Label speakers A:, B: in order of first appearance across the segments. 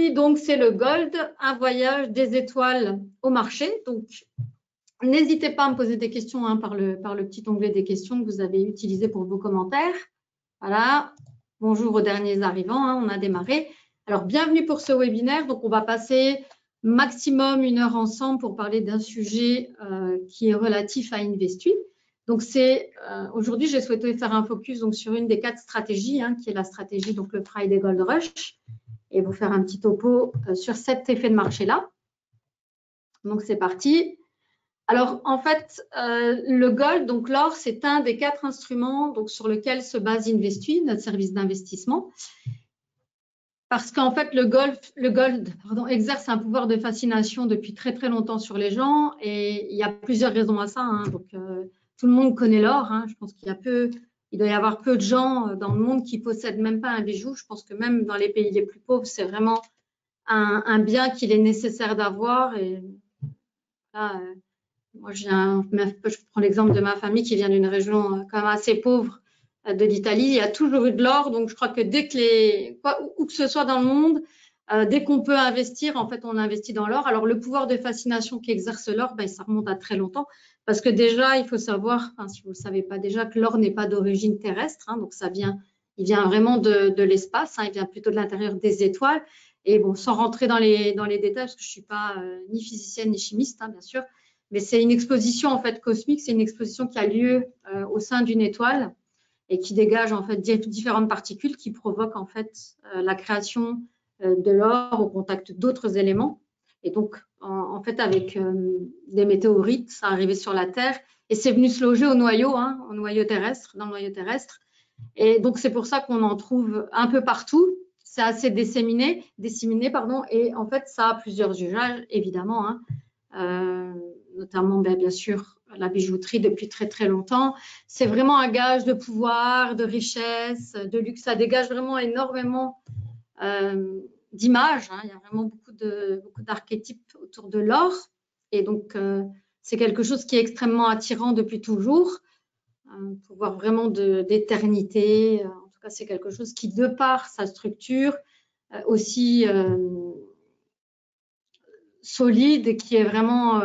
A: Aujourd'hui, donc, c'est le Gold, un voyage des étoiles au marché. Donc, n'hésitez pas à me poser des questions par le petit onglet des questions que vous avez utilisé pour vos commentaires. Voilà. Bonjour aux derniers arrivants, on a démarré. Alors, bienvenue pour ce webinaire. Donc, on va passer maximum 1 heure ensemble pour parler d'un sujet qui est relatif à Investuit. Donc, aujourd'hui, j'ai souhaité faire un focus donc, sur une des 4 stratégies, qui est la stratégie, donc le Friday Gold Rush, et vous faire un petit topo sur cet effet de marché-là. Donc, c'est parti. Alors, en fait, le gold, donc l'or, c'est un des 4 instruments donc, sur lequel se base Investuit, notre service d'investissement. Parce qu'en fait, le gold exerce un pouvoir de fascination depuis très, très longtemps sur les gens. Et il y a plusieurs raisons à ça. Donc, tout le monde connaît l'or. Je pense qu'il doit y avoir peu de gens dans le monde qui possèdent même pas un bijou. Je pense que même dans les pays les plus pauvres, c'est vraiment un bien qu'il est nécessaire d'avoir. Et là, moi, je prends l'exemple de ma famille qui vient d'une région quand même assez pauvre de l'Italie. Il y a toujours eu de l'or, donc je crois que où que ce soit dans le monde, dès qu'on peut investir, en fait, on investit dans l'or. Alors, le pouvoir de fascination qu'exerce l'or, ça remonte à très longtemps, parce que déjà, il faut savoir, si vous ne le savez pas déjà, que l'or n'est pas d'origine terrestre, donc il vient vraiment de l'espace, il vient plutôt de l'intérieur des étoiles. Et bon, sans rentrer dans les détails, parce que je ne suis pas ni physicienne ni chimiste, bien sûr, mais c'est une explosion en fait cosmique, c'est une explosion qui a lieu au sein d'une étoile et qui dégage en fait différentes particules qui provoquent en fait la création de l'or au contact d'autres éléments. Et donc en fait avec des météorites, ça arrivait sur la Terre et c'est venu se loger au noyau terrestre, dans le noyau terrestre. Et donc c'est pour ça qu'on en trouve un peu partout. C'est assez disséminé, et en fait ça a plusieurs usages évidemment. Notamment bien sûr la bijouterie depuis très très longtemps. C'est vraiment un gage de pouvoir, de richesse, de luxe. Ça dégage vraiment énormément d'images. Il y a vraiment beaucoup d'archétypes autour de l'or. Et donc, c'est quelque chose qui est extrêmement attirant depuis toujours. Un pouvoir vraiment d'éternité. En tout cas, c'est quelque chose qui, de par sa structure, aussi solide, qui est vraiment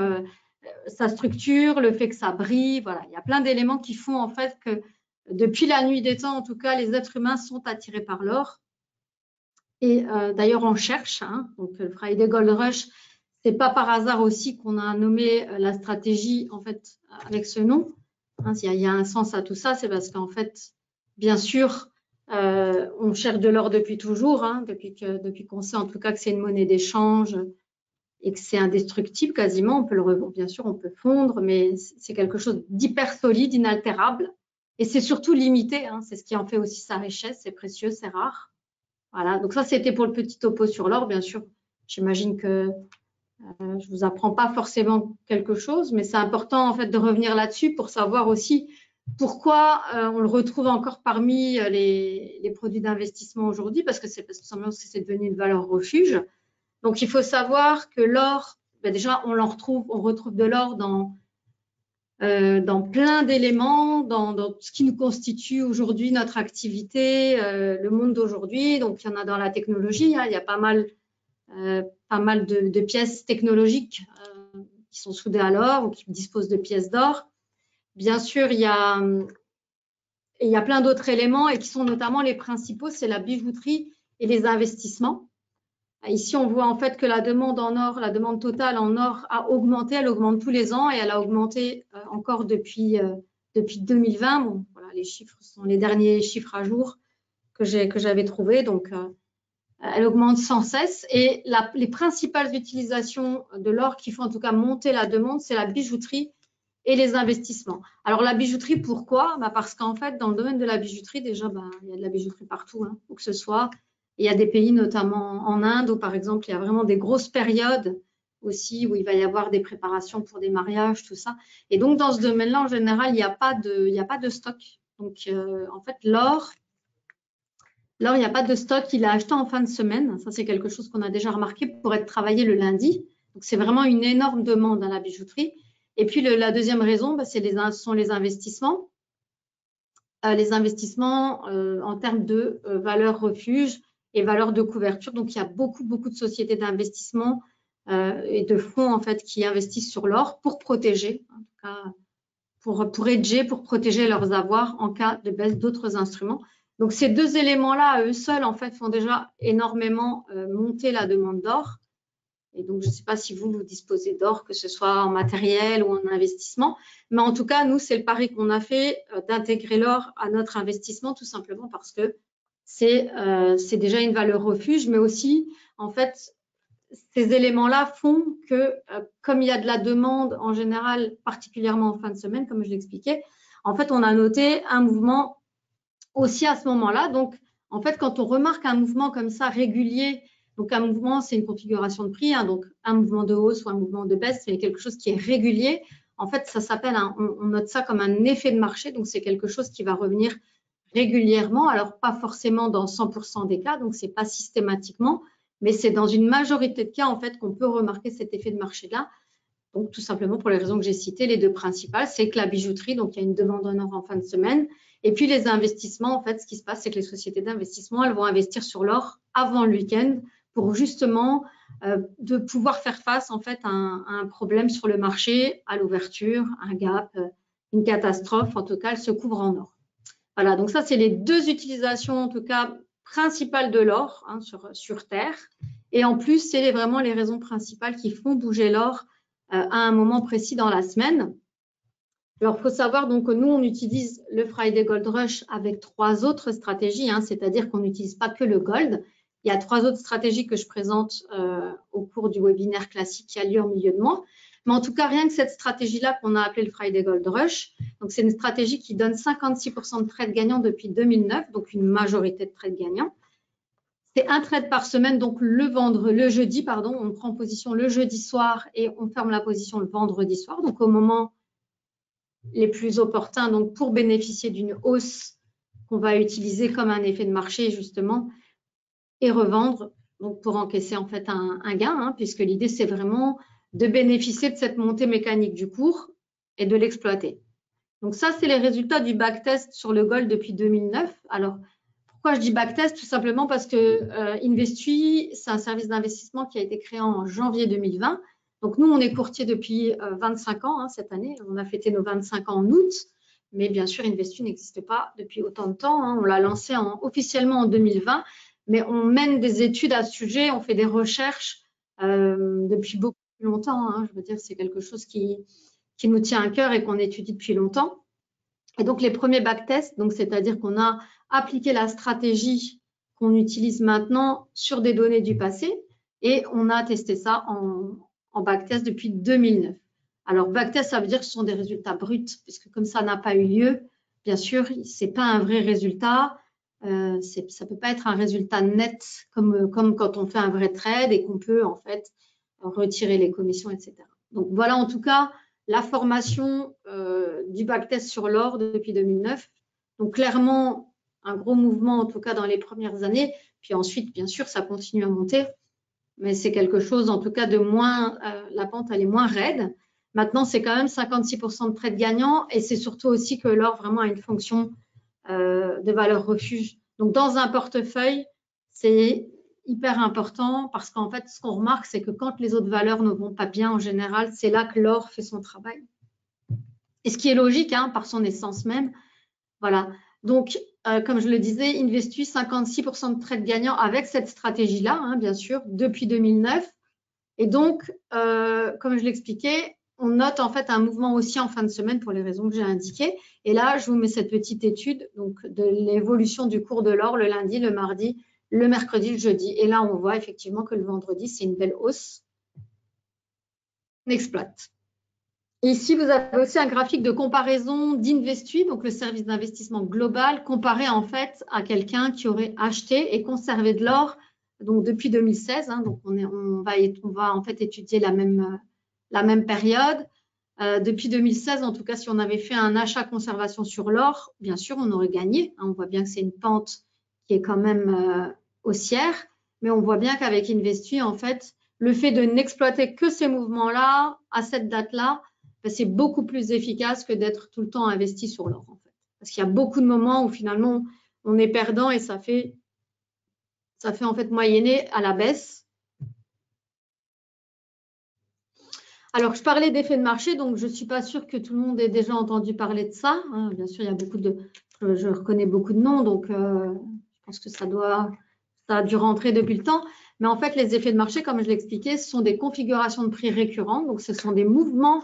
A: sa structure, le fait que ça brille, voilà, il y a plein d'éléments qui font en fait que depuis la nuit des temps, en tout cas, les êtres humains sont attirés par l'or. Et d'ailleurs, on cherche. Donc, le Friday Gold Rush, c'est pas par hasard aussi qu'on a nommé la stratégie en fait avec ce nom. Il y a un sens à tout ça, c'est parce qu'en fait, bien sûr, on cherche de l'or depuis toujours, depuis qu'on sait en tout cas que c'est une monnaie d'échange et que c'est indestructible quasiment. On peut le revendre, bien sûr, on peut fondre, mais c'est quelque chose d'hyper solide, inaltérable. Et c'est surtout limité. C'est ce qui en fait aussi sa richesse. C'est précieux, c'est rare. Voilà. Donc ça, c'était pour le petit topo sur l'or. Bien sûr, j'imagine que je vous apprends pas forcément quelque chose, mais c'est important en fait de revenir là-dessus pour savoir aussi pourquoi on le retrouve encore parmi les produits d'investissement aujourd'hui, parce que c'est devenu une valeur refuge. Donc, il faut savoir que l'or, déjà, on retrouve de l'or dans plein d'éléments, dans ce qui nous constitue aujourd'hui notre activité, le monde d'aujourd'hui. Donc, il y en a dans la technologie, il y a pas mal de pièces technologiques qui sont soudées à l'or ou qui disposent de pièces d'or. Bien sûr, il y a plein d'autres éléments et qui sont notamment les principaux, c'est la bijouterie et les investissements. Ici, on voit en fait que la demande en or, la demande totale en or a augmenté. Elle augmente tous les ans et elle a augmenté encore depuis 2020. Bon, voilà, les chiffres sont les derniers chiffres à jour que j'avais trouvés. Donc, elle augmente sans cesse. Et les principales utilisations de l'or qui font en tout cas monter la demande, c'est la bijouterie et les investissements. Alors, la bijouterie, pourquoi? Parce qu'en fait, dans le domaine de la bijouterie, déjà, il y a de la bijouterie partout, où que ce soit. Il y a des pays, notamment en Inde, où par exemple, il y a vraiment des grosses périodes aussi où il va y avoir des préparations pour des mariages, tout ça. Et donc, dans ce domaine-là, en général, il n'y a pas de stock. Donc, en fait, l'or, il n'y a pas de stock. Il est acheté en fin de semaine. Ça, c'est quelque chose qu'on a déjà remarqué pour être travaillé le lundi. Donc, c'est vraiment une énorme demande à la bijouterie. Et puis, la deuxième raison, sont les investissements. Les investissements en termes de valeur refuge et valeur de couverture. Donc, il y a beaucoup de sociétés d'investissement et de fonds en fait qui investissent sur l'or pour protéger, en tout cas pour hedger, pour protéger leurs avoirs en cas de baisse d'autres instruments. Donc, ces deux éléments-là, à eux seuls, en fait, font déjà énormément monter la demande d'or. Et donc, je ne sais pas si vous disposez d'or, que ce soit en matériel ou en investissement. Mais en tout cas, nous, c'est le pari qu'on a fait d'intégrer l'or à notre investissement, tout simplement parce que c'est déjà une valeur refuge, mais aussi, en fait, ces éléments-là font que, comme il y a de la demande en général, particulièrement en fin de semaine, comme je l'expliquais, en fait, on a noté un mouvement aussi à ce moment-là. Donc, en fait, quand on remarque un mouvement comme ça régulier, donc un mouvement, c'est une configuration de prix, hein, donc un mouvement de hausse ou un mouvement de baisse, c'est quelque chose qui est régulier. En fait, ça s'appelle, on note ça comme un effet de marché, donc c'est quelque chose qui va revenir régulièrement, alors pas forcément dans 100% des cas, donc c'est pas systématiquement, mais c'est dans une majorité de cas en fait qu'on peut remarquer cet effet de marché-là. Donc tout simplement pour les raisons que j'ai citées, les deux principales, c'est que la bijouterie, donc il y a une demande en or en fin de semaine, et puis les investissements, en fait, ce qui se passe, c'est que les sociétés d'investissement, elles vont investir sur l'or avant le week-end pour justement de pouvoir faire face en fait à un problème sur le marché, à l'ouverture, un gap, une catastrophe, en tout cas, elles se couvrent en or. Voilà, donc ça, c'est les deux utilisations, en tout cas, principales de l'or hein, sur Terre. Et en plus, c'est vraiment les raisons principales qui font bouger l'or à un moment précis dans la semaine. Alors, il faut savoir donc que nous, on utilise le Friday Gold Rush avec 3 autres stratégies, hein, c'est-à-dire qu'on n'utilise pas que le gold. Il y a 3 autres stratégies que je présente au cours du webinaire classique qui a lieu en milieu de mois. Mais en tout cas, rien que cette stratégie-là qu'on a appelée le Friday Gold Rush, donc c'est une stratégie qui donne 56% de trades gagnants depuis 2009, donc une majorité de trades gagnants. C'est un trade par semaine, donc le jeudi, on prend position le jeudi soir et on ferme la position le vendredi soir, donc au moment les plus opportuns, donc pour bénéficier d'une hausse qu'on va utiliser comme un effet de marché justement et revendre, donc pour encaisser en fait un gain, hein, puisque l'idée c'est vraiment de bénéficier de cette montée mécanique du cours et de l'exploiter. Donc ça, c'est les résultats du backtest sur le gold depuis 2009. Alors, pourquoi je dis backtest? Tout simplement parce que Investui, c'est un service d'investissement qui a été créé en janvier 2020. Donc nous, on est courtier depuis 25 ans hein, cette année. On a fêté nos 25 ans en août. Mais bien sûr, Investui n'existe pas depuis autant de temps. Hein. On l'a lancé officiellement en 2020. Mais on mène des études à ce sujet. On fait des recherches depuis beaucoup plus longtemps. Hein. Je veux dire, c'est quelque chose qui nous tient à cœur et qu'on étudie depuis longtemps. Et donc, les premiers backtests, c'est-à-dire qu'on a appliqué la stratégie qu'on utilise maintenant sur des données du passé et on a testé ça en backtest depuis 2009. Alors, backtest, ça veut dire que ce sont des résultats bruts, puisque comme ça n'a pas eu lieu, bien sûr, ce n'est pas un vrai résultat. Ça ne peut pas être un résultat net comme quand on fait un vrai trade et qu'on peut en fait retirer les commissions, etc. Donc, voilà en tout cas la formation du backtest sur l'or depuis 2009. Donc, clairement, un gros mouvement, en tout cas dans les premières années. Puis ensuite, bien sûr, ça continue à monter. Mais c'est quelque chose, en tout cas, de moins… la pente, elle est moins raide. Maintenant, c'est quand même 56% de trades gagnants. Et c'est surtout aussi que l'or vraiment a une fonction de valeur refuge. Donc, dans un portefeuille, c'est hyper important parce qu'en fait, ce qu'on remarque, c'est que quand les autres valeurs ne vont pas bien, en général, c'est là que l'or fait son travail. Et ce qui est logique, hein, par son essence même. Voilà. Donc, comme je le disais, Investui, 56% de trades gagnants avec cette stratégie-là, hein, bien sûr, depuis 2009. Et donc, comme je l'expliquais, on note en fait un mouvement aussi en fin de semaine pour les raisons que j'ai indiquées. Et là, je vous mets cette petite étude donc, de l'évolution du cours de l'or le lundi, le mardi, le mercredi, le jeudi. Et là, on voit effectivement que le vendredi, c'est une belle hausse. On exploite. Ici, vous avez aussi un graphique de comparaison d'Investui, donc le service d'investissement global, comparé en fait à quelqu'un qui aurait acheté et conservé de l'or donc depuis 2016. Hein, donc on va en fait étudier la même période. Depuis 2016, en tout cas, si on avait fait un achat-conservation sur l'or, bien sûr, on aurait gagné. Hein, on voit bien que c'est une pente qui est quand même haussière, mais on voit bien qu'avec Investui, en fait, le fait de n'exploiter que ces mouvements-là à cette date-là, c'est beaucoup plus efficace que d'être tout le temps investi sur l'or, en fait. Parce qu'il y a beaucoup de moments où finalement, on est perdant et ça fait Ça fait en fait moyenner à la baisse. Alors, je parlais d'effet de marché, donc je ne suis pas sûre que tout le monde ait déjà entendu parler de ça. Hein. Bien sûr, il y a beaucoup de, je reconnais beaucoup de noms, donc je pense que ça a dû rentrer depuis le temps. Mais en fait, les effets de marché, comme je l'expliquais, ce sont des configurations de prix récurrentes. Donc, ce sont des mouvements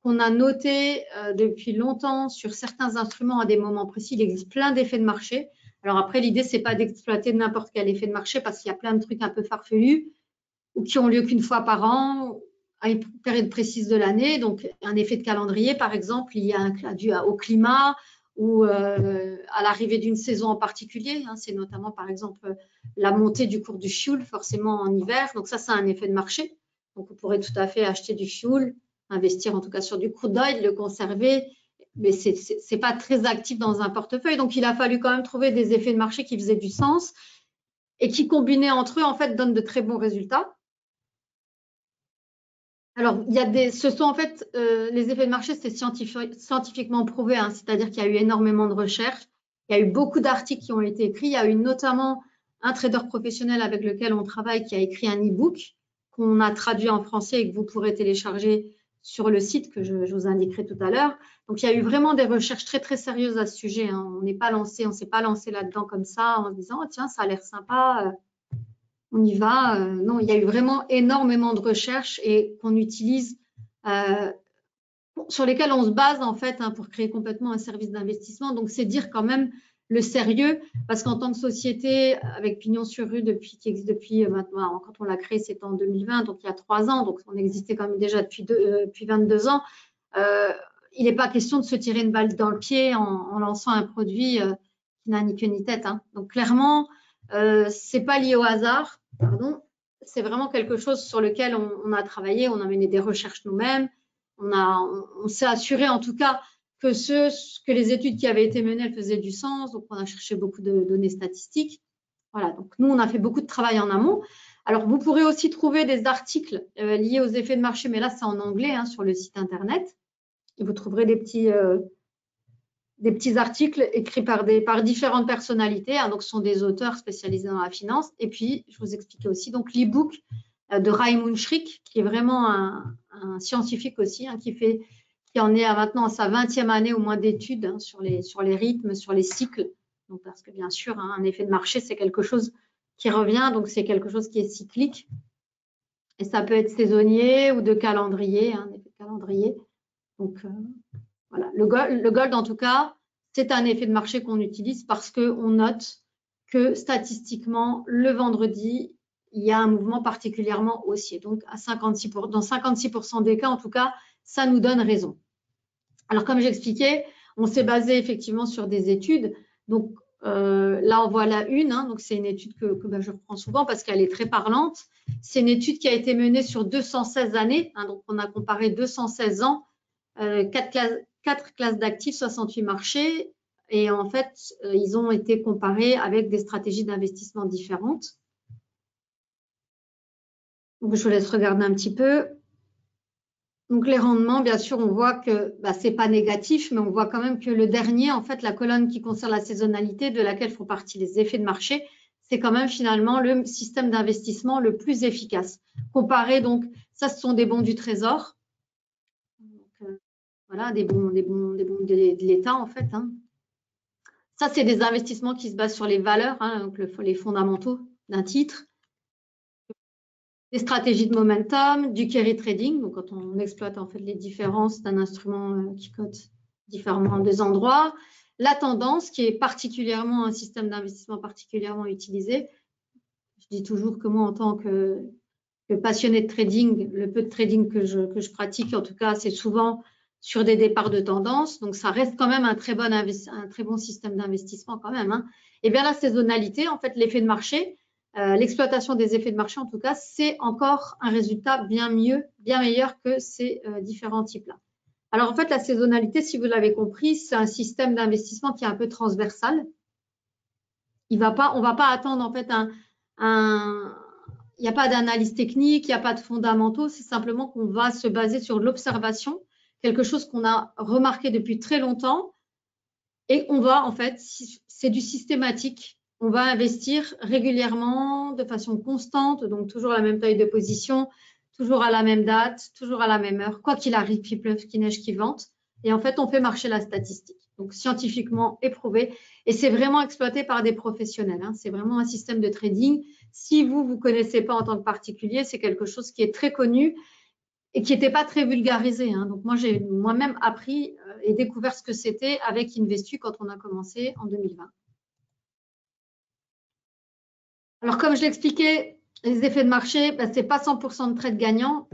A: qu'on a notés depuis longtemps sur certains instruments à des moments précis. Il existe plein d'effets de marché. Alors après, l'idée, c'est pas d'exploiter n'importe quel effet de marché parce qu'il y a plein de trucs un peu farfelus ou qui ont lieu qu'une fois par an à une période précise de l'année. Donc, un effet de calendrier, par exemple, il y a dû au climat ou à l'arrivée d'une saison en particulier. Hein, c'est notamment, par exemple, la montée du cours du fioul, forcément en hiver. Donc, ça, c'est un effet de marché. Donc, vous pourrez tout à fait acheter du fioul, investir en tout cas sur du crude oil, le conserver, mais ce n'est pas très actif dans un portefeuille. Donc, il a fallu quand même trouver des effets de marché qui faisaient du sens et qui, combinés entre eux, en fait, donnent de très bons résultats. Alors, ce sont en fait les effets de marché, c'est scientifiquement prouvé, hein, c'est-à-dire qu'il y a eu énormément de recherches, il y a eu beaucoup d'articles qui ont été écrits, il y a eu notamment un trader professionnel avec lequel on travaille qui a écrit un e-book qu'on a traduit en français et que vous pourrez télécharger sur le site que je vous indiquerai tout à l'heure. Donc, il y a eu vraiment des recherches très, très sérieuses à ce sujet. Hein. On ne s'est pas lancé là-dedans comme ça en se disant, oh, tiens, ça a l'air sympa. On y va. Non, il y a eu vraiment énormément de recherches et qu'on utilise, sur lesquelles on se base en fait hein, pour créer complètement un service d'investissement. Donc, c'est dire quand même le sérieux, parce qu'en tant que société avec Pignon sur rue qui existe depuis maintenant, quand on l'a créé, c'était en 2020, donc il y a 3 ans, donc on existait quand même déjà depuis 22 ans. Il n'est pas question de se tirer une balle dans le pied en lançant un produit qui n'a ni queue ni tête. Hein. Donc, clairement, c'est pas lié au hasard, pardon. C'est vraiment quelque chose sur lequel on a travaillé, on a mené des recherches nous-mêmes, on s'est assuré en tout cas que les études qui avaient été menées, elles faisaient du sens, donc on a cherché beaucoup de données statistiques. Voilà, donc nous, on a fait beaucoup de travail en amont. Alors, vous pourrez aussi trouver des articles liés aux effets de marché, mais là, c'est en anglais hein, sur le site internet. Et vous trouverez des petits articles écrits par différentes personnalités. Hein, donc, ce sont des auteurs spécialisés dans la finance. Et puis, je vous expliquais aussi donc l'e-book de Raymond Schrick, qui est vraiment un scientifique aussi, hein, qui en est maintenant à sa 20e année au moins d'études hein, sur les rythmes, sur les cycles. Donc, parce que bien sûr, hein, un effet de marché, c'est quelque chose qui revient, donc c'est quelque chose qui est cyclique. Et ça peut être saisonnier ou de calendrier, un effet de calendrier. Donc, voilà. Le gold, en tout cas, c'est un effet de marché qu'on utilise parce qu'on note que statistiquement, le vendredi, il y a un mouvement particulièrement haussier. Donc, dans 56% des cas, en tout cas, ça nous donne raison. Alors, comme j'expliquais, on s'est basé effectivement sur des études. Donc, là, on voit la une. Hein, donc, c'est une étude que je reprends souvent parce qu'elle est très parlante. C'est une étude qui a été menée sur 216 années. Hein, donc, on a comparé 216 ans, 4 classes d'actifs, 68 marchés. Et en fait, ils ont été comparés avec des stratégies d'investissement différentes. Donc, je vous laisse regarder un petit peu. Donc, les rendements, bien sûr, on voit que ce n'est pas négatif, mais on voit quand même que le dernier, en fait, la colonne qui concerne la saisonnalité, de laquelle font partie les effets de marché, c'est quand même finalement le système d'investissement le plus efficace. Comparé, donc, ça, ce sont des bons du Trésor. Donc, voilà, des bons de l'État, en fait. Hein. Ça, c'est des investissements qui se basent sur les valeurs, hein, donc les fondamentaux d'un titre. Des stratégies de momentum, du carry trading, donc quand on exploite en fait les différences d'un instrument qui cote différemment à des endroits. La tendance, qui est particulièrement un système d'investissement particulièrement utilisé. Je dis toujours que moi, en tant que passionné de trading, le peu de trading que je pratique, en tout cas, c'est souvent sur des départs de tendance. Donc, ça reste quand même un très bon système d'investissement quand même. Hein. Et bien la saisonnalité, en fait, l'effet de marché, l'exploitation des effets de marché, en tout cas, c'est encore un résultat bien meilleur que ces différents types-là. Alors, en fait, la saisonnalité, si vous l'avez compris, c'est un système d'investissement qui est un peu transversal. On ne va pas attendre, en fait, il n'y a pas d'analyse technique, il n'y a pas de fondamentaux, c'est simplement qu'on va se baser sur l'observation, quelque chose qu'on a remarqué depuis très longtemps, et on va, en fait, c'est du systématique, on va investir régulièrement, de façon constante, donc toujours la même taille de position, toujours à la même date, toujours à la même heure, quoi qu'il arrive, qu'il pleuve, qu'il neige, qu'il vente. Et en fait, on fait marcher la statistique. Donc, scientifiquement éprouvé. Et c'est vraiment exploité par des professionnels. Hein. C'est vraiment un système de trading. Si vous ne connaissez pas en tant que particulier, c'est quelque chose qui est très connu et qui n'était pas très vulgarisé. Hein. Donc, moi, j'ai moi-même appris et découvert ce que c'était avec Investu quand on a commencé en 2020. Alors, comme je l'expliquais, les effets de marché, ben, ce n'est pas 100% de trades gagnants,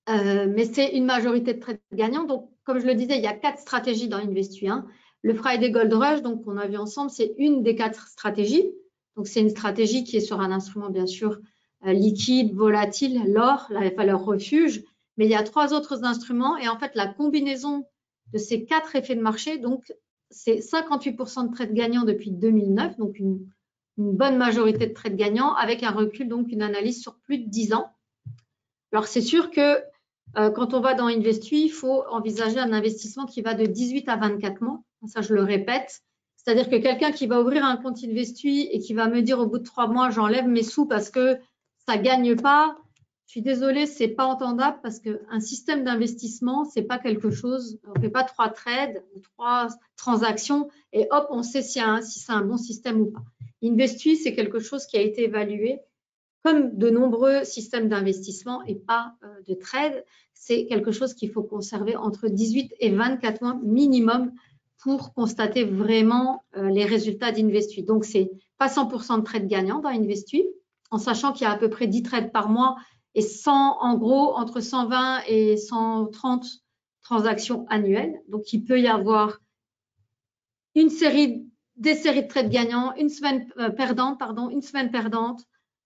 A: mais c'est une majorité de trades gagnants. Donc, comme je le disais, il y a 4 stratégies dans Investu. Hein. Le Friday Gold Rush, donc on a vu ensemble, c'est une des 4 stratégies. Donc, c'est une stratégie qui est sur un instrument, bien sûr, liquide, volatile, l'or, la valeur refuge. Mais il y a 3 autres instruments. Et en fait, la combinaison de ces 4 effets de marché, donc c'est 58% de trades gagnants depuis 2009, donc une bonne majorité de trades gagnants, avec un recul, donc une analyse sur plus de 10 ans. Alors, c'est sûr que quand on va dans Investu, il faut envisager un investissement qui va de 18 à 24 mois. Ça, je le répète. C'est-à-dire que quelqu'un qui va ouvrir un compte Investu et qui va me dire au bout de 3 mois, j'enlève mes sous parce que ça ne gagne pas, je suis désolée, ce n'est pas entendable parce qu'un système d'investissement, ce n'est pas quelque chose, on ne fait pas 3 trades ou 3 transactions et hop, on sait si c'est un bon système ou pas. Investu, c'est quelque chose qui a été évalué comme de nombreux systèmes d'investissement et pas de trade. C'est quelque chose qu'il faut conserver entre 18 et 24 mois minimum pour constater vraiment les résultats d'Investu. Donc, c'est pas 100% de trades gagnants dans Investu, en sachant qu'il y a à peu près 10 trades par mois et en gros, entre 120 et 130 transactions annuelles. Donc, il peut y avoir des séries de trades gagnants, une semaine perdante,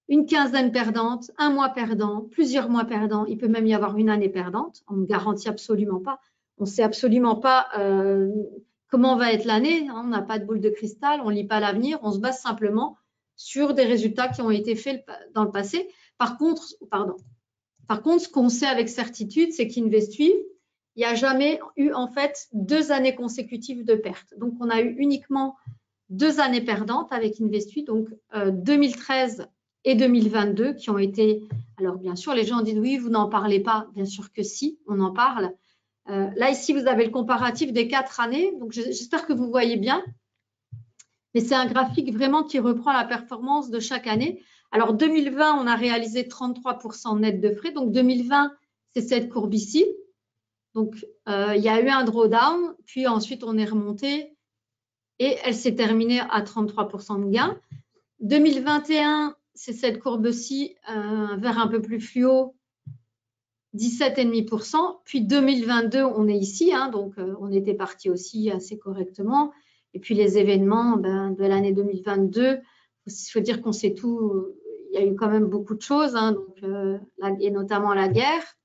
A: une quinzaine perdante, un mois perdant, plusieurs mois perdants. Il peut même y avoir une année perdante. On ne garantit absolument pas. On ne sait absolument pas comment va être l'année. Hein. On n'a pas de boule de cristal, on ne lit pas l'avenir. On se base simplement sur des résultats qui ont été faits dans le passé. Par contre, ce qu'on sait avec certitude, c'est qu'Investu, il n'y a jamais eu en fait 2 années consécutives de perte. Donc, on a eu uniquement 2 années perdantes avec Investu, donc 2013 et 2022 qui ont été… Alors, bien sûr, les gens disent oui, vous n'en parlez pas. Bien sûr que si, on en parle. Là, ici, vous avez le comparatif des 4 années. Donc, j'espère que vous voyez bien. Mais c'est un graphique vraiment qui reprend la performance de chaque année. Alors, 2020, on a réalisé 33% net de frais. Donc, 2020, c'est cette courbe ici. Donc, il y a eu un drawdown, puis ensuite, on est remonté et elle s'est terminée à 33% de gain. 2021, c'est cette courbe-ci, vert un peu plus fluo, 17,5%. Puis 2022, on est ici, hein, donc on était parti aussi assez correctement. Et puis les événements de l'année 2022, il faut dire qu'on sait tout, il y a eu quand même beaucoup de choses, hein, donc, et notamment la guerre.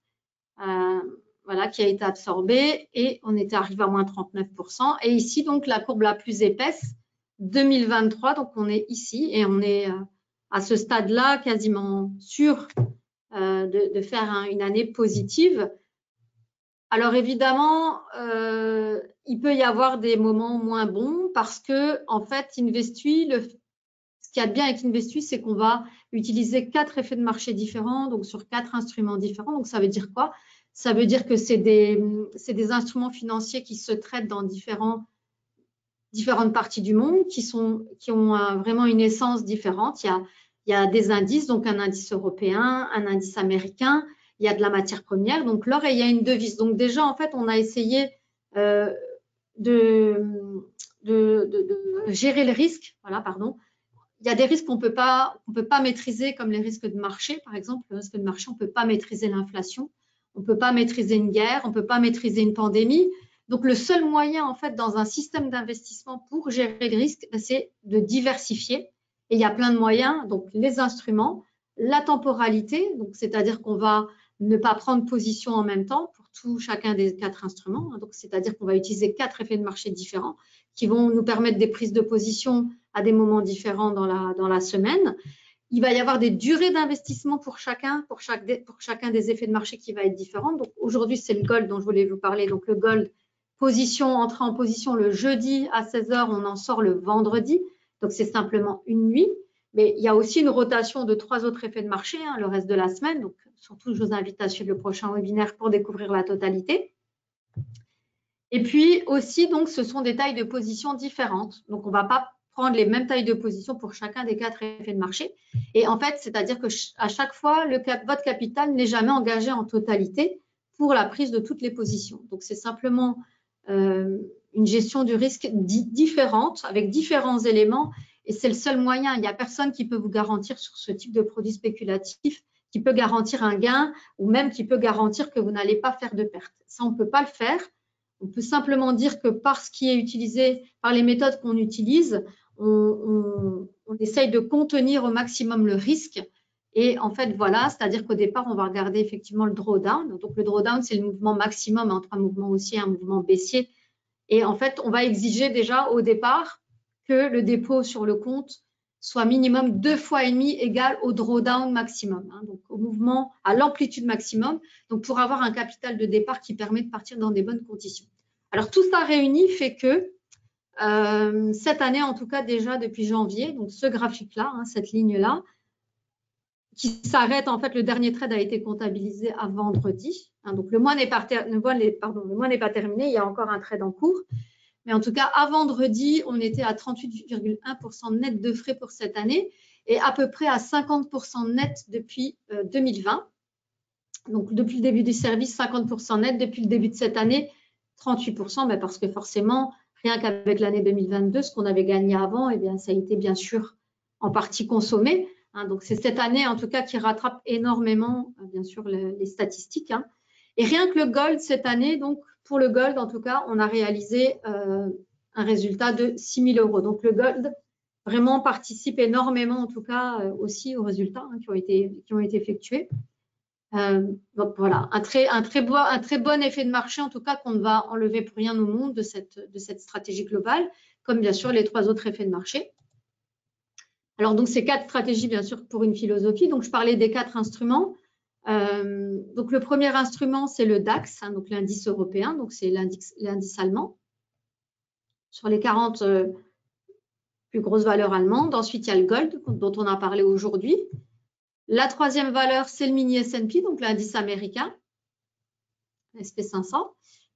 A: Voilà, qui a été absorbée et on était arrivé à moins 39%. Et ici, donc, la courbe la plus épaisse, 2023, donc on est ici et on est à ce stade-là quasiment sûr de faire une année positive. Alors évidemment, il peut y avoir des moments moins bons parce que, en fait, Investu, ce qu'il y a de bien avec Investu, c'est qu'on va utiliser 4 effets de marché différents, donc sur 4 instruments différents. Donc, ça veut dire quoi? Ça veut dire que c'est des instruments financiers qui se traitent dans différentes parties du monde, qui ont vraiment une essence différente. Il y a des indices, donc un indice européen, un indice américain, il y a de la matière première, donc l'or, et il y a une devise. Donc déjà, en fait, on a essayé de gérer le risque. Voilà, pardon. Il y a des risques qu'on peut pas maîtriser, comme les risques de marché, par exemple. Le risque de marché, on ne peut pas maîtriser l'inflation, on ne peut pas maîtriser une guerre, on ne peut pas maîtriser une pandémie. Donc, le seul moyen, en fait, dans un système d'investissement pour gérer le risque, c'est de diversifier. Et il y a plein de moyens, donc les instruments, la temporalité, donc c'est-à-dire qu'on va ne pas prendre position en même temps pour chacun des 4 instruments. Donc, c'est-à-dire qu'on va utiliser 4 effets de marché différents qui vont nous permettre des prises de position à des moments différents dans la semaine. Il va y avoir des durées d'investissement pour chacun des effets de marché qui va être différent. Donc, aujourd'hui, c'est le gold dont je voulais vous parler. Donc, le gold, entrée en position le jeudi à 16 h, on en sort le vendredi. Donc, c'est simplement une nuit. Mais il y a aussi une rotation de 3 autres effets de marché, le reste de la semaine. Donc, surtout, je vous invite à suivre le prochain webinaire pour découvrir la totalité. Et puis aussi, donc, ce sont des tailles de position différentes. Donc, on ne va pas prendre les mêmes tailles de position pour chacun des 4 effets de marché. Et en fait, c'est-à-dire que à chaque fois, votre capital n'est jamais engagé en totalité pour la prise de toutes les positions. Donc, c'est simplement une gestion du risque différente, avec différents éléments. Et c'est le seul moyen. Il n'y a personne qui peut vous garantir sur ce type de produit spéculatif, qui peut garantir un gain ou même qui peut garantir que vous n'allez pas faire de perte. Ça, on ne peut pas le faire. On peut simplement dire que par ce qui est utilisé, par les méthodes qu'on utilise, on essaye de contenir au maximum le risque. Et en fait, voilà, c'est-à-dire qu'au départ, on va regarder effectivement le drawdown. Donc, le drawdown, c'est le mouvement maximum entre un mouvement haussier et un mouvement baissier. Et en fait, on va exiger déjà au départ que le dépôt sur le compte soit minimum 2,5 fois égal au drawdown maximum, donc au mouvement, à l'amplitude maximum, donc pour avoir un capital de départ qui permet de partir dans des bonnes conditions. Alors, tout ça réuni fait que cette année, en tout cas déjà depuis janvier, donc ce graphique-là, cette ligne-là, qui s'arrête, en fait, le dernier trade a été comptabilisé à vendredi. Donc, le mois n'est pas terminé, il y a encore un trade en cours. Mais en tout cas, à vendredi, on était à 38,1% net de frais pour cette année et à peu près à 50% net depuis 2020. Donc, depuis le début du service, 50% net. Depuis le début de cette année, 38%, parce que forcément, rien qu'avec l'année 2022, ce qu'on avait gagné avant, eh bien, ça a été bien sûr en partie consommé. Donc, c'est cette année, en tout cas, qui rattrape énormément, bien sûr, les statistiques. Et rien que le gold cette année, donc, pour le gold, en tout cas, on a réalisé un résultat de 6 000 €. Donc, le gold vraiment participe énormément, en tout cas, aussi aux résultats qui ont été effectués. Donc, voilà, un très bon effet de marché, en tout cas, qu'on ne va enlever pour rien au monde de cette stratégie globale, comme bien sûr les 3 autres effets de marché. Alors, donc, ces 4 stratégies, bien sûr, pour une philosophie. Donc, je parlais des 4 instruments. Donc, le premier instrument, c'est le DAX, donc l'indice européen, donc c'est l'indice allemand, sur les 40 plus grosses valeurs allemandes. Ensuite, il y a le gold, dont on a parlé aujourd'hui. La troisième valeur, c'est le mini S&P, donc l'indice américain, SP500.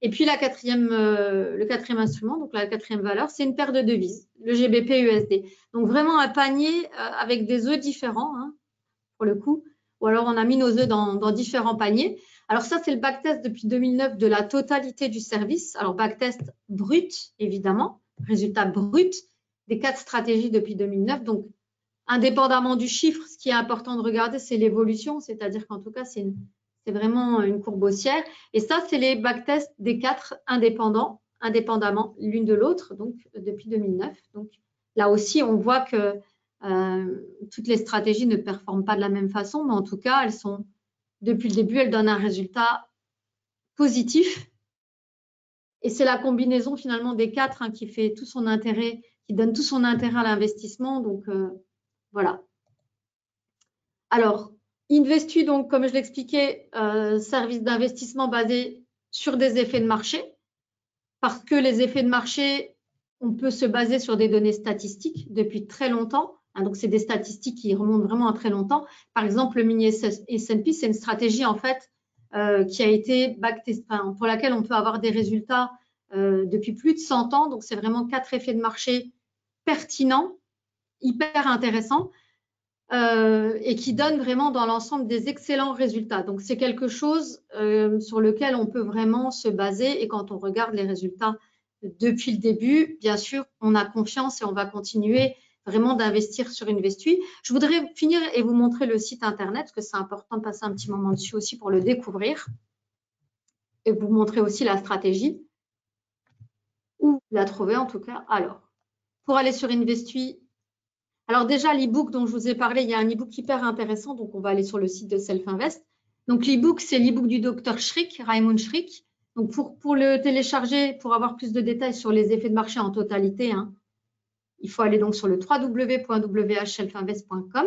A: Et puis, le quatrième instrument, donc la quatrième valeur, c'est une paire de devises, le GBP-USD. Donc, vraiment un panier avec des œufs différents, pour le coup. Ou alors, on a mis nos œufs dans différents paniers. Alors, ça, c'est le backtest depuis 2009 de la totalité du service. Alors, backtest brut, évidemment, résultat brut des 4 stratégies depuis 2009. Donc, indépendamment du chiffre, ce qui est important de regarder, c'est l'évolution. C'est-à-dire qu'en tout cas, c'est vraiment une courbe haussière. Et ça, c'est les backtests des 4 indépendamment l'une de l'autre, donc depuis 2009. Donc, là aussi, on voit que toutes les stratégies ne performent pas de la même façon, mais en tout cas, depuis le début, elles donnent un résultat positif. Et c'est la combinaison finalement des 4 qui fait tout son intérêt, qui donne tout son intérêt à l'investissement. Donc, voilà. Alors, Investu, donc, comme je l'expliquais, service d'investissement basé sur des effets de marché, parce que les effets de marché, on peut se baser sur des données statistiques depuis très longtemps. Donc, c'est des statistiques qui remontent vraiment à très longtemps. Par exemple, le mini S&P, c'est une stratégie, en fait, qui a été backtestée, pour laquelle on peut avoir des résultats depuis plus de 100 ans. Donc, c'est vraiment 4 effets de marché pertinents, hyper intéressants, et qui donnent vraiment dans l'ensemble des excellents résultats. Donc, c'est quelque chose sur lequel on peut vraiment se baser. Et quand on regarde les résultats depuis le début, bien sûr, on a confiance et on va continuer vraiment d'investir sur Investu. Je voudrais finir et vous montrer le site internet, parce que c'est important de passer un petit moment dessus aussi pour le découvrir et vous montrer aussi la stratégie, ou la trouver en tout cas. Alors, pour aller sur Investu, alors déjà, l'e-book dont je vous ai parlé, il y a un e-book hyper intéressant, donc on va aller sur le site de Self-Invest. Donc l'e-book, c'est l'e-book du docteur Schrick, Raymond Schrick. Donc pour le télécharger, pour avoir plus de détails sur les effets de marché en totalité, il faut aller donc sur le www.whselfinvest.com.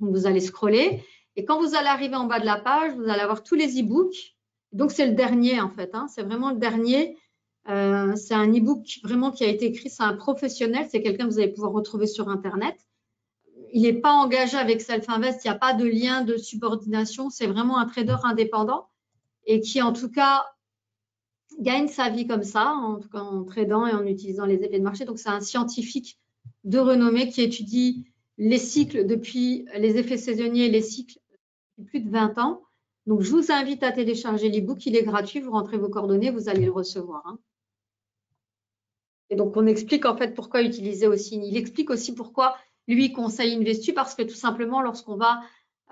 A: Donc vous allez scroller et quand vous allez arriver en bas de la page, vous allez avoir tous les e-books. Donc c'est le dernier en fait, c'est vraiment le dernier C'est un e-book vraiment qui a été écrit, c'est un professionnel, c'est quelqu'un que vous allez pouvoir retrouver sur Internet. Il n'est pas engagé avec Self-Invest, il n'y a pas de lien de subordination, c'est vraiment un trader indépendant et qui en tout cas gagne sa vie comme ça, en tout cas en tradant et en utilisant les effets de marché. Donc c'est un scientifique de renommée qui étudie les cycles depuis les effets saisonniers et les cycles depuis plus de 20 ans. Donc je vous invite à télécharger l'e-book, il est gratuit, vous rentrez vos coordonnées, vous allez le recevoir. Hein. Et donc on explique en fait pourquoi utiliser aussi. Il explique aussi pourquoi lui conseille Investu, parce que tout simplement lorsqu'on va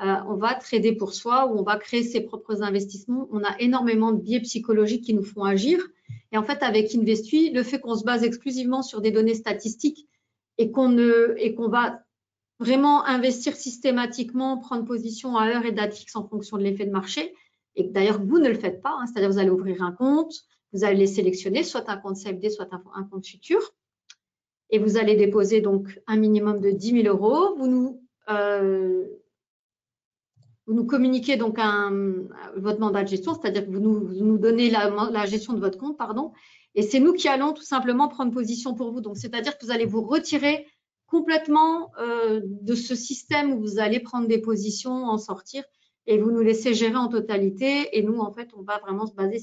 A: on va trader pour soi ou on va créer ses propres investissements, on a énormément de biais psychologiques qui nous font agir. Et en fait, avec Investu, le fait qu'on se base exclusivement sur des données statistiques et qu'on va vraiment investir systématiquement, prendre position à heure et date fixe en fonction de l'effet de marché, et que d'ailleurs vous ne le faites pas, hein, c'est-à-dire vous allez ouvrir un compte, vous allez les sélectionner, soit un compte CFD, soit un compte futur, et vous allez déposer donc un minimum de 10 000 €. Vous nous communiquez donc votre mandat de gestion, c'est-à-dire que vous nous donnez la gestion de votre compte, pardon, et c'est nous qui allons tout simplement prendre position pour vous. Donc, c'est-à-dire que vous allez vous retirer complètement de ce système où vous allez prendre des positions, en sortir, et vous nous laissez gérer en totalité. Et nous, en fait, on va vraiment se baser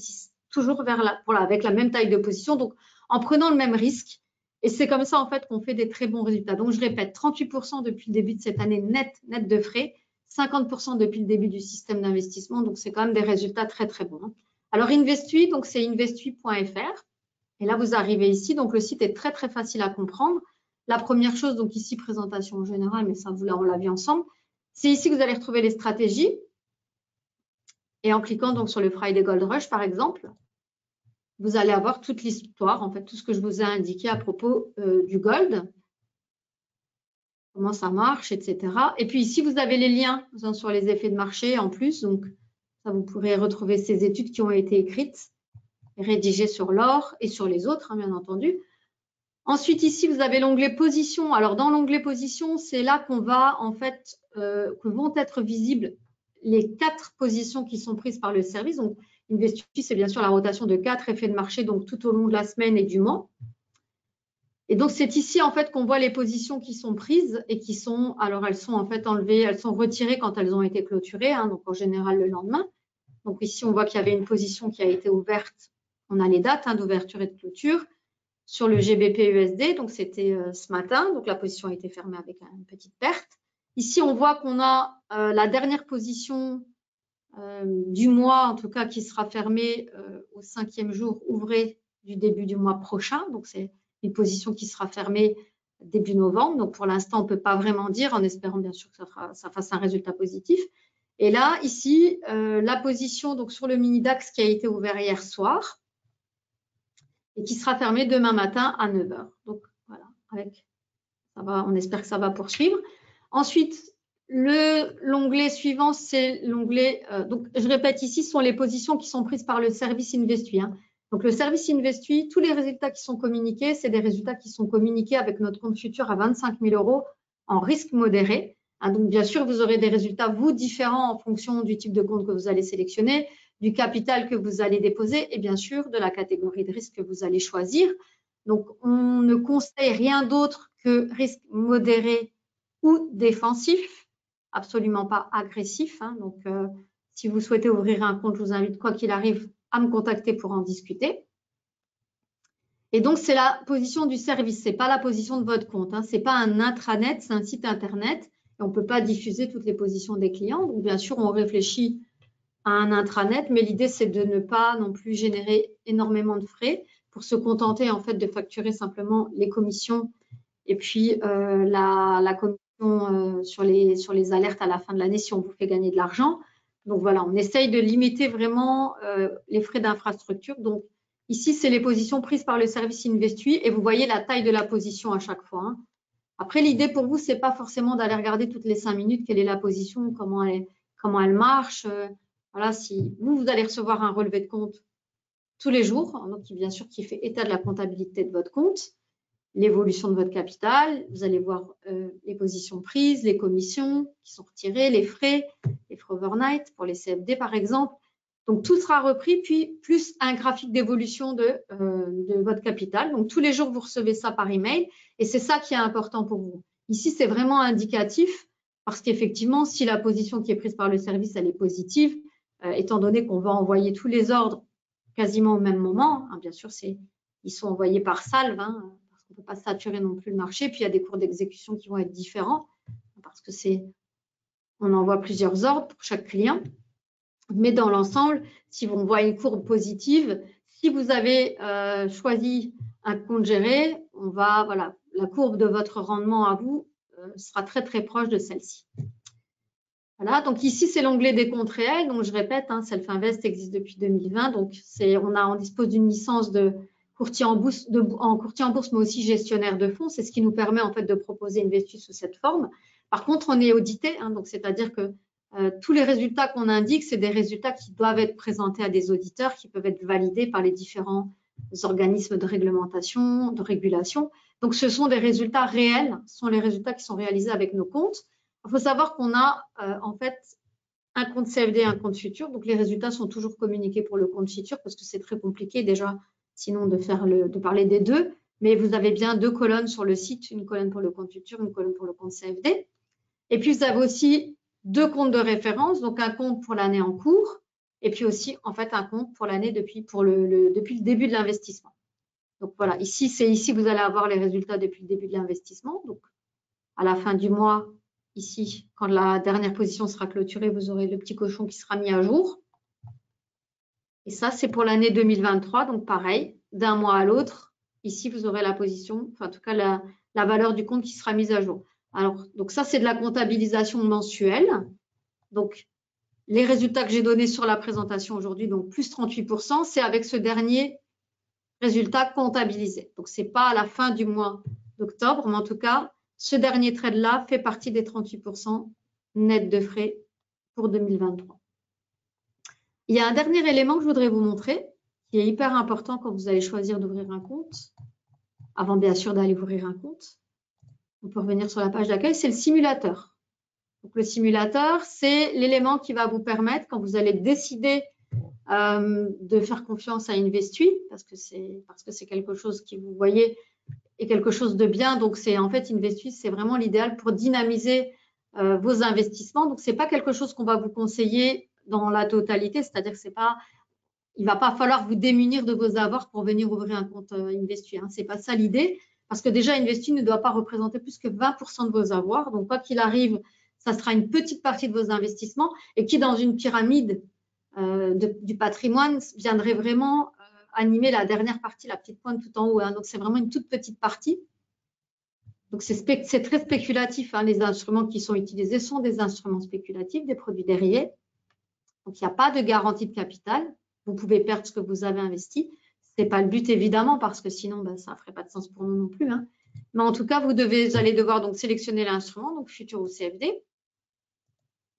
A: toujours avec la même taille de position, donc en prenant le même risque. Et c'est comme ça, en fait, qu'on fait des très bons résultats. Donc, je répète, 38% depuis le début de cette année net de frais, 50% depuis le début du système d'investissement. Donc, c'est quand même des résultats très, très bons. Alors, Investui, donc c'est investui.fr. Et là, vous arrivez ici. Donc, le site est très, très facile à comprendre. La première chose, donc ici, présentation en général, mais ça, on l'a vu ensemble. C'est ici que vous allez retrouver les stratégies. Et en cliquant donc sur le Friday Gold Rush, par exemple, vous allez avoir toute l'histoire, en fait, tout ce que je vous ai indiqué à propos du gold, comment ça marche, etc. Et puis ici, vous avez les liens sur les effets de marché en plus. Donc, ça, vous pourrez retrouver ces études qui ont été écrites et rédigées sur l'or et sur les autres, hein, bien entendu. Ensuite, ici, vous avez l'onglet position. Alors, dans l'onglet position, c'est là qu'on va, en fait, que vont être visibles les 4 positions qui sont prises par le service. Donc, Investu, c'est bien sûr la rotation de 4 effets de marché, donc tout au long de la semaine et du mois. Et donc, c'est ici, en fait, qu'on voit les positions qui sont prises et qui sont, alors, elles sont en fait enlevées, elles sont retirées quand elles ont été clôturées, hein, donc en général le lendemain. Donc, ici, on voit qu'il y avait une position qui a été ouverte. On a les dates hein, d'ouverture et de clôture sur le GBP USD. Donc, c'était ce matin. Donc, la position a été fermée avec une petite perte. Ici, on voit qu'on a la dernière position du mois, en tout cas, qui sera fermée au 5e jour ouvré du début du mois prochain. Donc, c'est une position qui sera fermée début novembre. Donc, pour l'instant, on ne peut pas vraiment dire, en espérant bien sûr que ça fasse un résultat positif. Et là, ici, la position donc, sur le mini DAX qui a été ouvert hier soir et qui sera fermée demain matin à 9 h. Donc, voilà, on espère que ça va poursuivre. Ensuite, l'onglet suivant, c'est l'onglet, donc je répète ici, ce sont les positions qui sont prises par le service Investui. Hein. Donc, le service Investui, tous les résultats qui sont communiqués, c'est des résultats qui sont communiqués avec notre compte futur à 25 000 € en risque modéré. Hein, donc, bien sûr, vous aurez des résultats, vous, différents en fonction du type de compte que vous allez sélectionner, du capital que vous allez déposer et bien sûr de la catégorie de risque que vous allez choisir. Donc, on ne conseille rien d'autre que risque modéré ou défensif, absolument pas agressif. Hein. Donc, si vous souhaitez ouvrir un compte, je vous invite, quoi qu'il arrive, à me contacter pour en discuter. Et donc, c'est la position du service, ce n'est pas la position de votre compte. Hein. Ce n'est pas un intranet, c'est un site internet. Et on ne peut pas diffuser toutes les positions des clients. Donc, bien sûr, on réfléchit à un intranet, mais l'idée, c'est de ne pas non plus générer énormément de frais pour se contenter, en fait, de facturer simplement les commissions et puis la commission sur les alertes à la fin de l'année si on vous fait gagner de l'argent. Donc, voilà, on essaye de limiter vraiment les frais d'infrastructure. Donc, ici, c'est les positions prises par le service Investui et vous voyez la taille de la position à chaque fois. Hein. Après, l'idée pour vous, ce n'est pas forcément d'aller regarder toutes les 5 minutes quelle est la position, comment elle marche. Voilà, si vous allez recevoir un relevé de compte tous les jours, donc bien sûr qui fait état de la comptabilité de votre compte, l'évolution de votre capital, vous allez voir les positions prises, les commissions qui sont retirées, les frais overnight pour les CFD par exemple. Donc, tout sera repris, puis plus un graphique d'évolution de votre capital. Donc, tous les jours, vous recevez ça par email et c'est ça qui est important pour vous. Ici, c'est vraiment indicatif parce qu'effectivement, si la position qui est prise par le service, elle est positive, étant donné qu'on va envoyer tous les ordres quasiment au même moment, hein, bien sûr, ils sont envoyés par salve, hein, parce qu'on ne peut pas saturer non plus le marché. Puis, il y a des cours d'exécution qui vont être différents parce que on envoie plusieurs ordres pour chaque client. Mais dans l'ensemble, si on voit une courbe positive, si vous avez choisi un compte géré, voilà, la courbe de votre rendement à vous sera très, très proche de celle-ci. Voilà, donc ici, c'est l'onglet des comptes réels. Donc, je répète, hein, Self-Invest existe depuis 2020. Donc, on dispose d'une licence de courtier en bourse, mais aussi gestionnaire de fonds. C'est ce qui nous permet en fait de proposer Investis sous cette forme. Par contre, on est audité, hein, donc c'est-à-dire que tous les résultats qu'on indique, c'est des résultats qui doivent être présentés à des auditeurs, qui peuvent être validés par les différents organismes de réglementation, de régulation. Donc, ce sont des résultats réels, ce sont les résultats qui sont réalisés avec nos comptes. Il faut savoir qu'on a en fait un compte CFD et un compte futur. Donc, les résultats sont toujours communiqués pour le compte futur parce que c'est très compliqué déjà, sinon de parler des deux. Mais vous avez bien 2 colonnes sur le site, une colonne pour le compte futur, une colonne pour le compte CFD. Et puis, vous avez aussi 2 comptes de référence, donc un compte pour l'année en cours et puis aussi, en fait, un compte pour l'année depuis le début de l'investissement. Donc, voilà, ici, c'est ici que vous allez avoir les résultats depuis le début de l'investissement. Donc, à la fin du mois, ici, quand la dernière position sera clôturée, vous aurez le petit cochon qui sera mis à jour. Et ça, c'est pour l'année 2023. Donc, pareil, d'un mois à l'autre, ici, vous aurez la position, enfin, en tout cas, la valeur du compte qui sera mise à jour. Alors, donc ça, c'est de la comptabilisation mensuelle. Donc, les résultats que j'ai donnés sur la présentation aujourd'hui, donc plus 38%, c'est avec ce dernier résultat comptabilisé. Donc, ce n'est pas à la fin du mois d'octobre, mais en tout cas, ce dernier trade-là fait partie des 38% net de frais pour 2023. Il y a un dernier élément que je voudrais vous montrer, qui est hyper important quand vous allez choisir d'ouvrir un compte, avant bien sûr d'aller ouvrir un compte. On peut revenir sur la page d'accueil, c'est le simulateur. Donc, le simulateur, c'est l'élément qui va vous permettre, quand vous allez décider de faire confiance à Investis, parce que c'est quelque chose qui, vous voyez, est quelque chose de bien. Donc, en fait, Investis, c'est vraiment l'idéal pour dynamiser vos investissements. Donc, ce n'est pas quelque chose qu'on va vous conseiller dans la totalité, c'est-à-dire que il ne va pas falloir vous démunir de vos avoirs pour venir ouvrir un compte Investis. Hein. Ce n'est pas ça l'idée, parce que déjà, Investis ne doit pas représenter plus que 20% de vos avoirs. Donc, quoi qu'il arrive, ça sera une petite partie de vos investissements et qui, dans une pyramide du patrimoine, viendrait vraiment animer la dernière partie, la petite pointe tout en haut. Hein. Donc, c'est vraiment une toute petite partie. Donc, c'est très spéculatif. Hein. Les instruments qui sont utilisés sont des instruments spéculatifs, des produits dérivés. Donc, il n'y a pas de garantie de capital. Vous pouvez perdre ce que vous avez investi. Ce n'est pas le but, évidemment, parce que sinon, ça ne ferait pas de sens pour nous non plus. Hein. Mais en tout cas, vous allez devoir donc sélectionner l'instrument, donc futur ou CFD.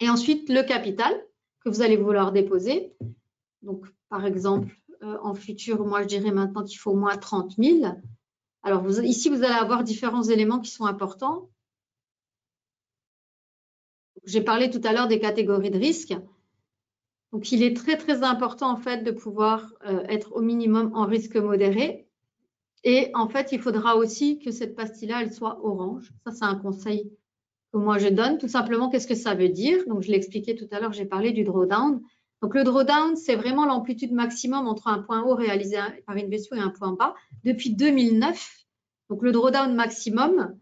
A: Et ensuite, le capital que vous allez vouloir déposer. Donc, par exemple, en futur, moi, je dirais maintenant qu'il faut au moins 30 000. Alors, ici, vous allez avoir différents éléments qui sont importants. J'ai parlé tout à l'heure des catégories de risque. Donc, il est très, très important, en fait, de pouvoir être au minimum en risque modéré. Et en fait, il faudra aussi que cette pastille-là, elle soit orange. Ça, c'est un conseil que moi, je donne. Tout simplement, qu'est-ce que ça veut dire? Donc, je l'ai expliqué tout à l'heure, j'ai parlé du drawdown. Donc, le drawdown, c'est vraiment l'amplitude maximum entre un point haut réalisé par Investis et un point bas depuis 2009. Donc, le drawdown maximum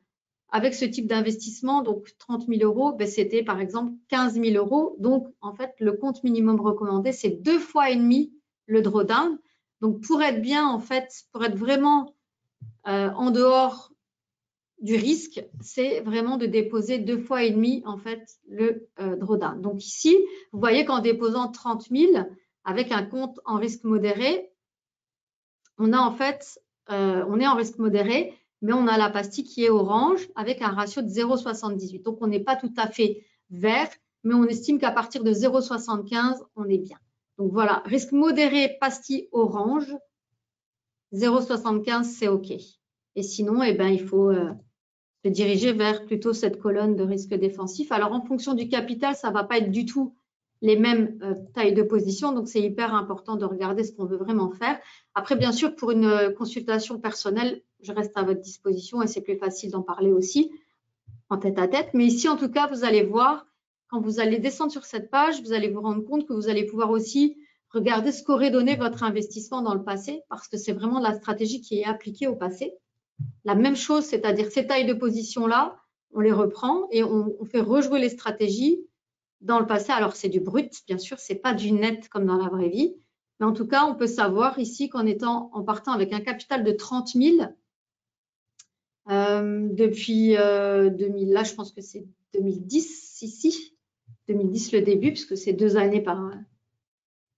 A: avec ce type d'investissement, donc 30 000 €, c'était par exemple 15 000 €. Donc, en fait, le compte minimum recommandé, c'est 2,5 fois le drawdown. Donc, pour être bien, en fait, pour être vraiment en dehors du risque, c'est vraiment de déposer 2,5 fois en fait le drawdown. Donc ici, vous voyez qu'en déposant 30 000 avec un compte en risque modéré, on a en fait, on est en risque modéré, mais on a la pastille qui est orange avec un ratio de 0,78. Donc on n'est pas tout à fait vert, mais on estime qu'à partir de 0,75, on est bien. Donc voilà, risque modéré, pastille orange, 0,75, c'est OK. Et sinon, eh ben, il faut se diriger vers plutôt cette colonne de risque défensif. Alors, en fonction du capital, ça ne va pas être du tout les mêmes tailles de position. Donc, c'est hyper important de regarder ce qu'on veut vraiment faire. Après, bien sûr, pour une consultation personnelle, je reste à votre disposition et c'est plus facile d'en parler aussi en tête à tête. Mais ici, en tout cas, vous allez voir, quand vous allez descendre sur cette page, vous allez vous rendre compte que vous allez pouvoir aussi regarder ce qu'aurait donné votre investissement dans le passé, parce que c'est vraiment la stratégie qui est appliquée au passé. La même chose, c'est-à-dire ces tailles de position-là, on les reprend et on fait rejouer les stratégies dans le passé. Alors, c'est du brut, bien sûr, c'est pas du net comme dans la vraie vie. Mais en tout cas, on peut savoir ici en partant avec un capital de 30 000, depuis 2000, là, je pense que c'est 2010 ici, 2010 le début, puisque c'est 2 années par,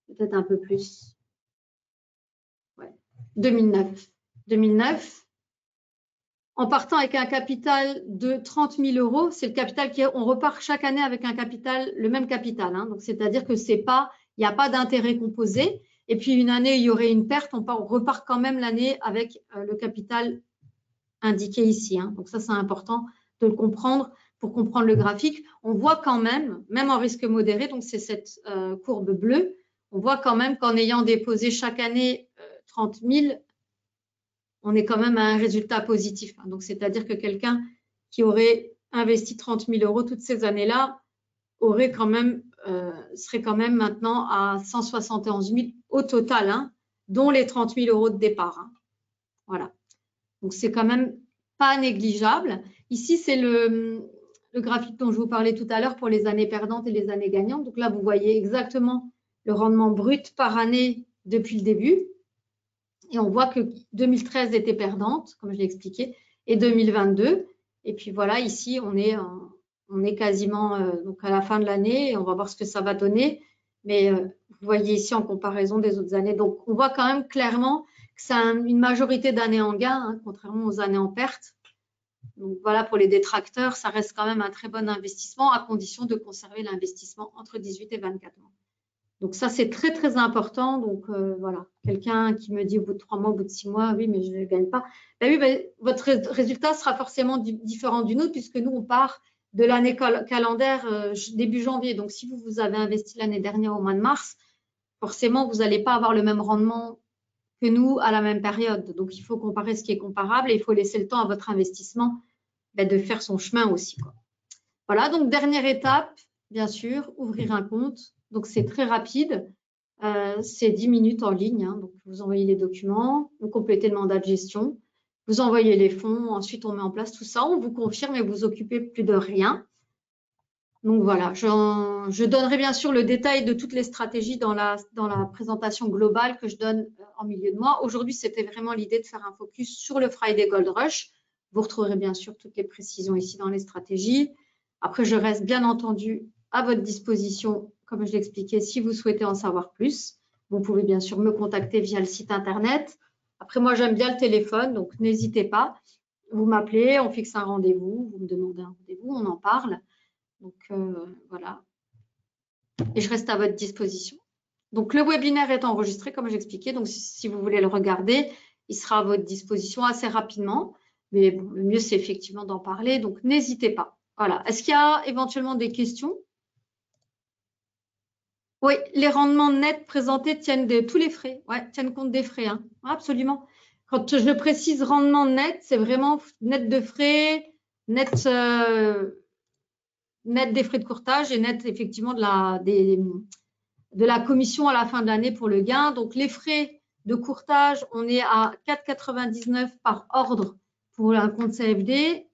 A: peut-être un peu plus. Ouais. 2009. En partant avec un capital de 30 000 euros, c'est le capital on repart chaque année avec un capital, le même capital. Hein. Donc, c'est-à-dire que il n'y a pas d'intérêt composé. Et puis, une année, il y aurait une perte, on repart quand même l'année avec le capital indiqué ici. Hein. Donc, ça, c'est important de le comprendre pour comprendre le graphique. On voit quand même en risque modéré, donc c'est cette courbe bleue, on voit quand même qu'en ayant déposé chaque année 30 000, on est quand même à un résultat positif. Donc, c'est-à-dire que quelqu'un qui aurait investi 30 000 euros toutes ces années-là serait quand même maintenant à 171 000 au total, hein, dont les 30 000 euros de départ. Hein. Voilà. Donc, c'est quand même pas négligeable. Ici, c'est le graphique dont je vous parlais tout à l'heure pour les années perdantes et les années gagnantes. Donc là, vous voyez exactement le rendement brut par année depuis le début. Et on voit que 2013 était perdante, comme je l'ai expliqué, et 2022. Et puis voilà, ici, on est quasiment donc à la fin de l'année et on va voir ce que ça va donner. Mais vous voyez ici en comparaison des autres années. Donc, on voit quand même clairement que c'est une majorité d'années en gain, hein, contrairement aux années en perte. Donc, voilà, pour les détracteurs, ça reste quand même un très bon investissement à condition de conserver l'investissement entre 18 et 24 mois. Donc ça, c'est très, très important. Donc voilà, quelqu'un qui me dit au bout de 3 mois, au bout de 6 mois, oui, mais je ne gagne pas. Ben oui, ben, votre résultat sera forcément différent du nôtre puisque nous, on part de l'année calendaire début janvier. Donc si vous avez investi l'année dernière au mois de mars, forcément, vous n'allez pas avoir le même rendement que nous à la même période. Donc il faut comparer ce qui est comparable et il faut laisser le temps à votre investissement de faire son chemin aussi, quoi. Voilà, donc dernière étape, bien sûr, ouvrir un compte. Donc, c'est très rapide. C'est 10 minutes en ligne. Hein. Donc, vous envoyez les documents, vous complétez le mandat de gestion, vous envoyez les fonds. Ensuite, on met en place tout ça. On vous confirme et vous vous occupez plus de rien. Donc, voilà. Je donnerai bien sûr le détail de toutes les stratégies dans la présentation globale que je donne en milieu de mois. Aujourd'hui, c'était vraiment l'idée de faire un focus sur le Friday Gold Rush. Vous retrouverez bien sûr toutes les précisions ici dans les stratégies. Après, je reste bien entendu à votre disposition, comme je l'expliquais, si vous souhaitez en savoir plus. Vous pouvez bien sûr me contacter via le site internet. Après, moi, j'aime bien le téléphone, donc n'hésitez pas. Vous m'appelez, on fixe un rendez-vous, vous me demandez un rendez-vous, on en parle. Donc, voilà. Et je reste à votre disposition. Donc, le webinaire est enregistré, comme j'expliquais. Donc, si vous voulez le regarder, il sera à votre disposition assez rapidement. Mais bon, le mieux, c'est effectivement d'en parler. Donc, n'hésitez pas. Voilà. Est-ce qu'il y a éventuellement des questions? Oui, les rendements nets présentés tiennent de tous les frais. Ouais, tiennent compte des frais. Hein. Absolument. Quand je précise rendement net, c'est vraiment net de frais, net des frais de courtage et net effectivement de la commission à la fin de l'année pour le gain. Donc, les frais de courtage, on est à 4,99 par ordre pour un compte CFD,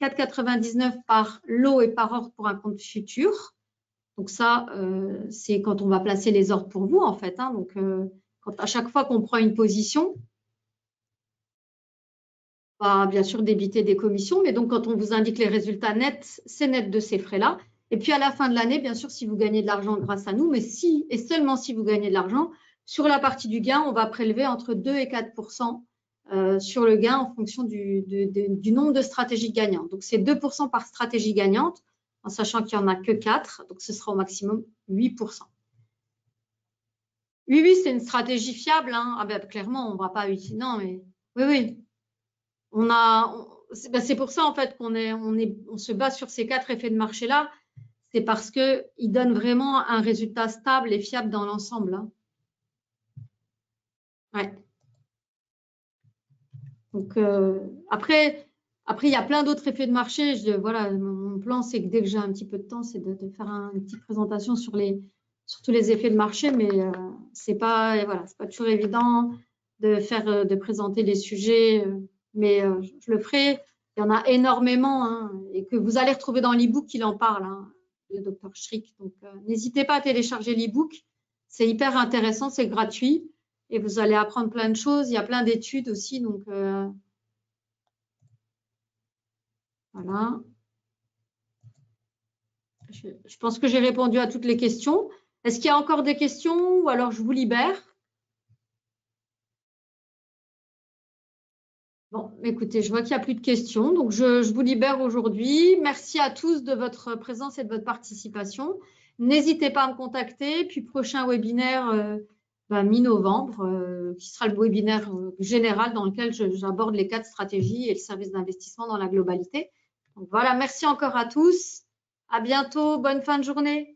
A: 4,99 par lot et par ordre pour un compte futur. Donc ça, c'est quand on va placer les ordres pour vous, en fait. Hein. Donc, à chaque fois qu'on prend une position, on va bien sûr débiter des commissions, mais donc quand on vous indique les résultats nets, c'est net de ces frais-là. Et puis à la fin de l'année, bien sûr, si vous gagnez de l'argent grâce à nous, mais si et seulement si vous gagnez de l'argent, sur la partie du gain, on va prélever entre 2 et 4% sur le gain en fonction du nombre de stratégies gagnantes. Donc, c'est 2% par stratégie gagnante, en sachant qu'il n'y en a que 4, donc ce sera au maximum 8%. Oui, c'est une stratégie fiable. Hein. Ah ben, clairement, on ne va pas utiliser. Non, mais oui. C'est pour ça, en fait, qu'on se base sur ces 4 effets de marché-là. c'est parce qu'il donne vraiment un résultat stable et fiable dans l'ensemble. Hein. Ouais. Donc, après, il y a plein d'autres effets de marché. Voilà, mon plan, c'est que dès que j'ai un petit peu de temps, c'est de faire une petite présentation sur tous les effets de marché, mais c'est pas toujours évident de présenter les sujets, mais je le ferai. Il y en a énormément, hein, et que vous allez retrouver dans l'e-book, il en parle, hein, le docteur Schrick. Donc, n'hésitez pas à télécharger l'e-book. C'est hyper intéressant, c'est gratuit. Et vous allez apprendre plein de choses. Il y a plein d'études aussi. Donc, voilà. Je pense que j'ai répondu à toutes les questions. Est-ce qu'il y a encore des questions ou alors je vous libère? Bon, écoutez, je vois qu'il n'y a plus de questions. Donc, je vous libère aujourd'hui. Merci à tous de votre présence et de votre participation. N'hésitez pas à me contacter. Puis, prochain webinaire mi-novembre, qui sera le webinaire général dans lequel j'aborde les 4 stratégies et le service d'investissement dans la globalité. Donc, voilà, merci encore à tous. À bientôt. Bonne fin de journée.